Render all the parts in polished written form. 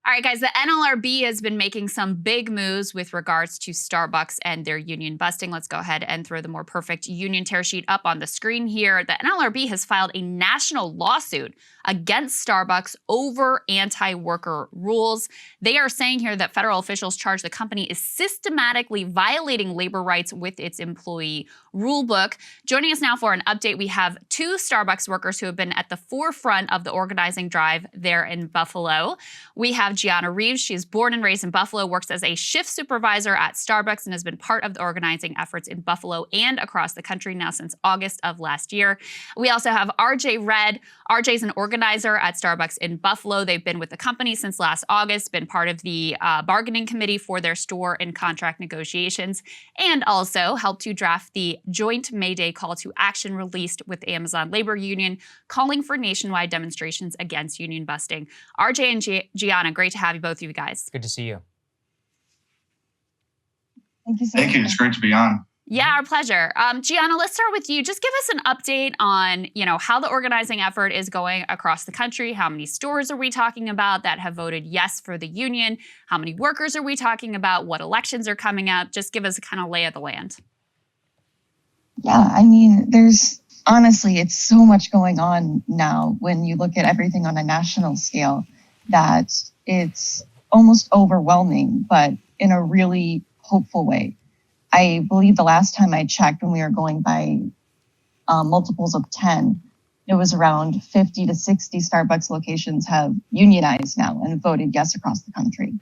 All right, guys, the NLRB has been making some big moves with regards to Starbucks and their union busting. Let's go ahead and throw the more perfect union tear sheet up on the screen here. The NLRB has filed a national lawsuit against Starbucks over anti-worker rules. They are saying here that federal officials charge the company is systematically violating labor rights with its employee rulebook. Joining us now for an update, we have two Starbucks workers who have been at the forefront of the organizing drive there in Buffalo. We have Gianna Reeves. She is born and raised in Buffalo, works as a shift supervisor at Starbucks, and has been part of the organizing efforts in Buffalo and across the country now since August of last year. We also have RJ Red. RJ is an organizer at Starbucks in Buffalo. They've been with the company since last August, been part of the bargaining committee for their store and contract negotiations, and also helped to draft the joint May Day call to action released with Amazon Labor Union, calling for nationwide demonstrations against union busting. RJ and Gianna, great to have you, both of you guys. Good to see you. Thank you so much. Thank you. It's great to be on. Yeah, our pleasure. Gianna, let's start with you. Just give us an update on, how the organizing effort is going across the country. How many stores are we talking about that have voted yes for the union? How many workers are we talking about? What elections are coming up? Just give us a kind of lay of the land. Yeah, honestly, it's so much going on now when you look at everything on a national scale that it's almost overwhelming, but in a really hopeful way. I believe the last time I checked, when we were going by multiples of 10, it was around 50 to 60 Starbucks locations have unionized now and voted yes across the country.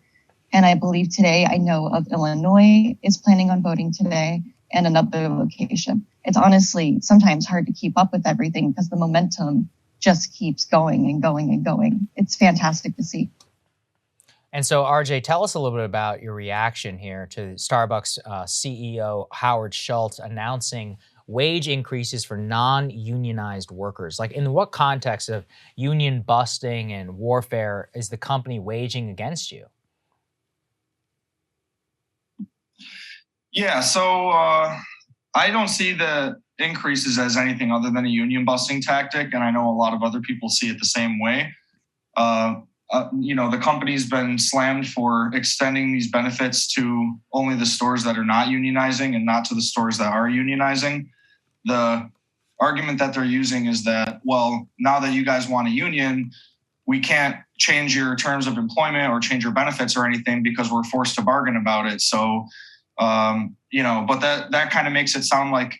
And I believe today, I know of Illinois is planning on voting today and another location. It's honestly sometimes hard to keep up with everything because the momentum just keeps going and going and going. It's fantastic to see. And so, RJ, tell us a little bit about your reaction here to Starbucks CEO Howard Schultz announcing wage increases for non-unionized workers. Like, in what context of union busting and warfare is the company waging against you? Yeah, so I don't see the increases as anything other than a union busting tactic, and I know a lot of other people see it the same way. The company's been slammed for extending these benefits to only the stores that are not unionizing and not to the stores that are unionizing. The argument that they're using is that, well, now that you guys want a union, we can't change your terms of employment or change your benefits or anything because we're forced to bargain about it. So, but that kind of makes it sound like,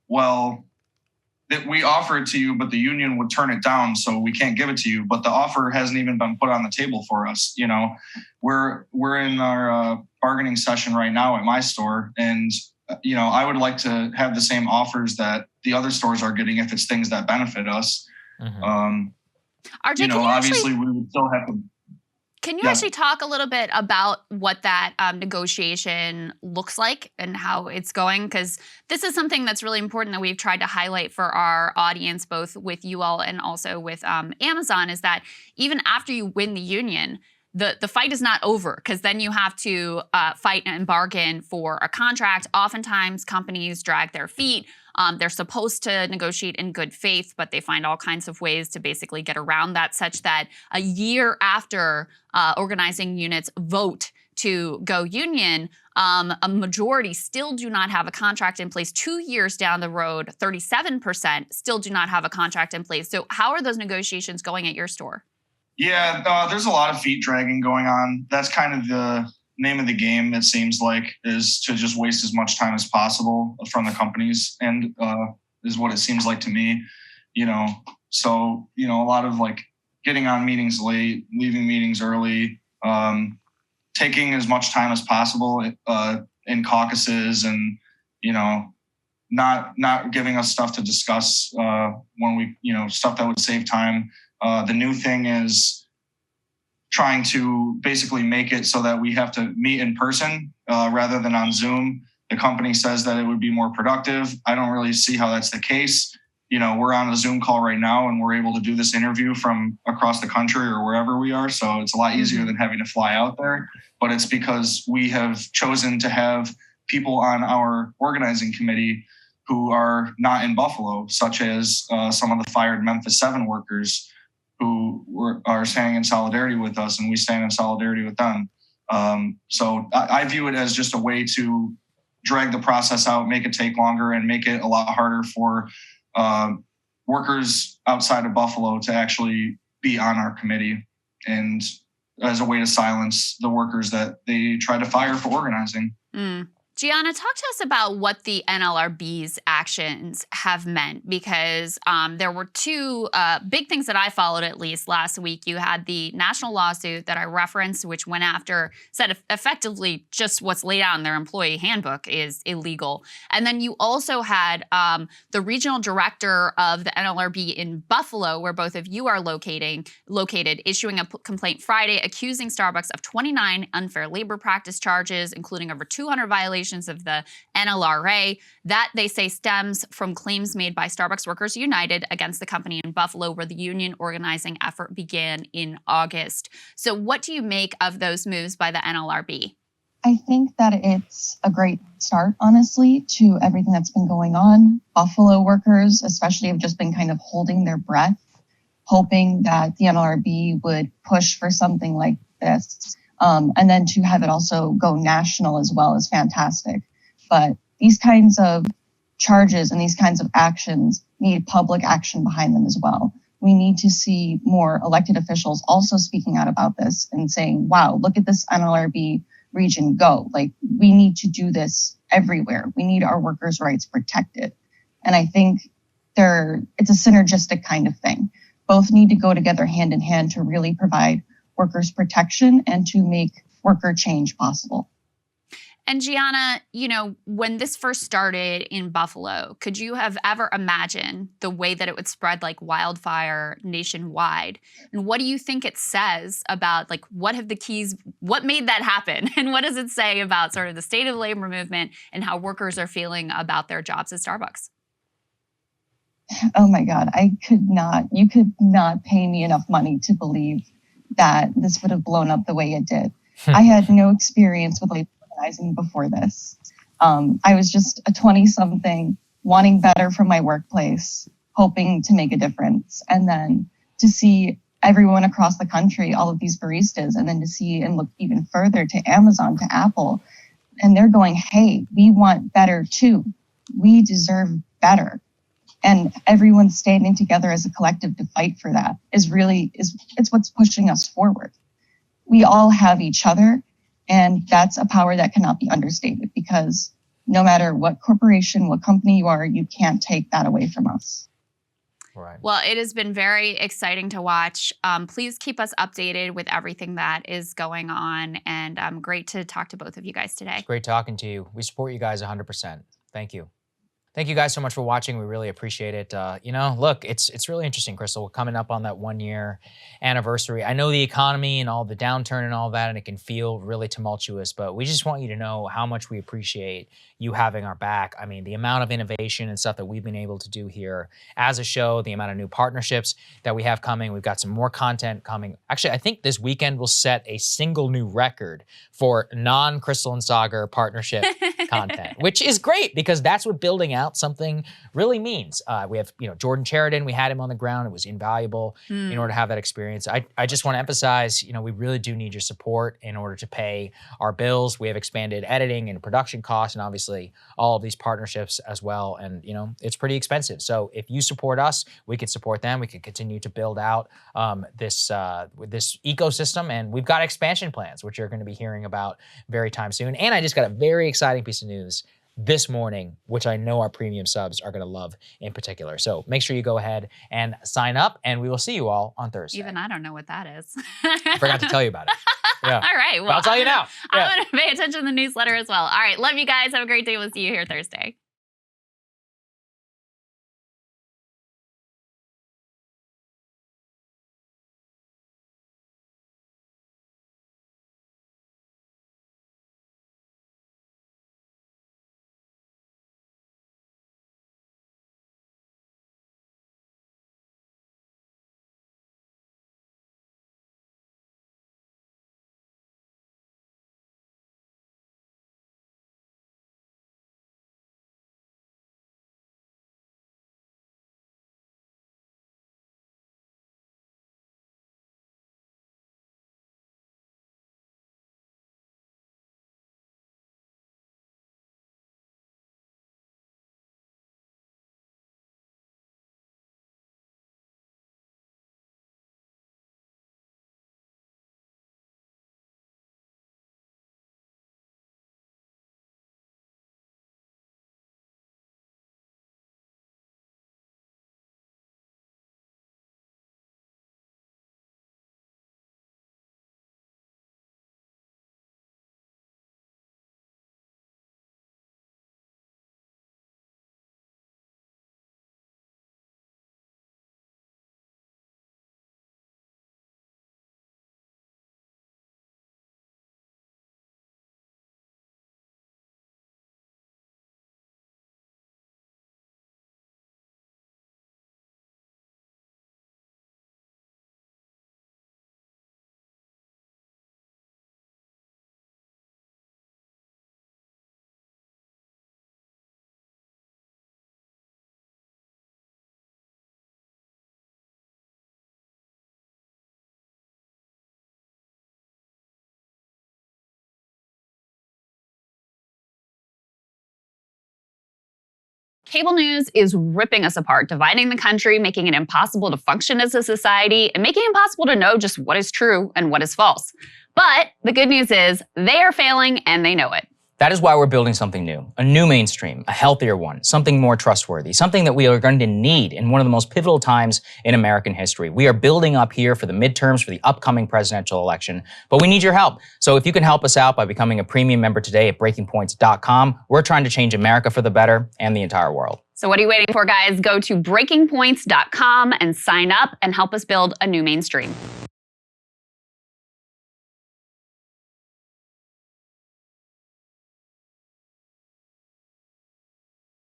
well, that we offer it to you, but the union would turn it down, so we can't give it to you. But the offer hasn't even been put on the table for us. We're in our bargaining session right now at my store, and I would like to have the same offers that the other stores are getting if it's things that benefit us. RJ, obviously we would still have to. Can you actually talk a little bit about what that negotiation looks like and how it's going? Because this is something that's really important that we've tried to highlight for our audience, both with you all and also with Amazon, is that even after you win the union, the fight is not over, because then you have to fight and bargain for a contract. Oftentimes, companies drag their feet. They're supposed to negotiate in good faith, but they find all kinds of ways to basically get around that, such that a year after organizing units vote to go union, a majority still do not have a contract in place. 2 years down the road, 37% still do not have a contract in place. So how are those negotiations going at your store? Yeah, there's a lot of feet dragging going on. That's kind of the name of the game, it seems like, is to just waste as much time as possible from the companies, and is what it seems like to me. So, a lot of getting on meetings late, leaving meetings early, taking as much time as possible in caucuses, and, not giving us stuff to discuss when we, stuff that would save time. The new thing is trying to basically make it so that we have to meet in person rather than on Zoom. The company says that it would be more productive. I don't really see how that's the case. We're on a Zoom call right now and we're able to do this interview from across the country or wherever we are. So it's a lot easier than having to fly out there. But it's because we have chosen to have people on our organizing committee who are not in Buffalo, such as some of the fired Memphis 7 workers are standing in solidarity with us, and we stand in solidarity with them. So I view it as just a way to drag the process out, make it take longer, and make it a lot harder for workers outside of Buffalo to actually be on our committee, and as a way to silence the workers that they try to fire for organizing. Gianna, talk to us about what the NLRB's actions have meant, because there were two big things that I followed, at least last week. You had the national lawsuit that I referenced, which went after, said effectively just what's laid out in their employee handbook is illegal. And then you also had the regional director of the NLRB in Buffalo, where both of you are located, issuing a complaint Friday accusing Starbucks of 29 unfair labor practice charges, including over 200 violations of the NLRA, that they say stems from claims made by Starbucks Workers United against the company in Buffalo, where the union organizing effort began in August. So what do you make of those moves by the NLRB? I think that it's a great start, honestly, to everything that's been going on. Buffalo workers, especially, have just been kind of holding their breath, hoping that the NLRB would push for something like this. And then to have it also go national as well is fantastic. But these kinds of charges and these kinds of actions need public action behind them as well. We need to see more elected officials also speaking out about this and saying, wow, look at this NLRB region go. Like, we need to do this everywhere. We need our workers' rights protected. And I think it's a synergistic kind of thing. Both need to go together hand in hand to really provide workers' protection and to make worker change possible. And Gianna, when this first started in Buffalo, could you have ever imagined the way that it would spread like wildfire nationwide? And what do you think it says about what made that happen? And what does it say about sort of the state of the labor movement and how workers are feeling about their jobs at Starbucks? Oh my God, you could not pay me enough money to believe that this would have blown up the way it did. I had no experience with labor organizing before this. I was just a 20-something wanting better from my workplace, hoping to make a difference. And then to see everyone across the country, all of these baristas, and then to see and look even further to Amazon, to Apple, and they're going, hey, we want better too. We deserve better. And everyone standing together as a collective to fight for that it's what's pushing us forward. We all have each other, and that's a power that cannot be understated, because no matter what corporation, what company you are, you can't take that away from us. Right. Well, it has been very exciting to watch. Please keep us updated with everything that is going on, and great to talk to both of you guys today. It's great talking to you. We support you guys 100%. Thank you. Thank you guys so much for watching. We really appreciate it. Look, it's really interesting, Krystal. We're coming up on that 1-year anniversary. I know the economy and all the downturn and all that, and it can feel really tumultuous, but we just want you to know how much we appreciate you having our back. I mean, the amount of innovation and stuff that we've been able to do here as a show, the amount of new partnerships that we have coming. We've got some more content coming. Actually, I think this weekend will set a single new record for non-Krystal and Saagar partnership content, which is great because that's what building out something really means. We have, Jordan Sheridan, we had him on the ground. It was invaluable in order to have that experience. I just want to emphasize, we really do need your support in order to pay our bills. We have expanded editing and production costs and obviously all of these partnerships as well. And, it's pretty expensive. So if you support us, we can support them. We can continue to build out this ecosystem. And we've got expansion plans, which you're going to be hearing about very time soon. And I just got a very exciting piece of news this morning, which I know our premium subs are going to love in particular. So make sure you go ahead and sign up, and we will see you all on Thursday. Even I don't know what that is. I forgot to tell you about it. Yeah. All right. Well, but I'll tell you now. Yeah. I'm going to pay attention to the newsletter as well. All right. Love you guys. Have a great day. We'll see you here Thursday. Cable news is ripping us apart, dividing the country, making it impossible to function as a society, and making it impossible to know just what is true and what is false. But the good news is they are failing and they know it. That is why we're building something new, a new mainstream, a healthier one, something more trustworthy, something that we are going to need in one of the most pivotal times in American history. We are building up here for the midterms, for the upcoming presidential election, but we need your help. So if you can help us out by becoming a premium member today at breakingpoints.com, we're trying to change America for the better and the entire world. So what are you waiting for, guys? Go to breakingpoints.com and sign up and help us build a new mainstream.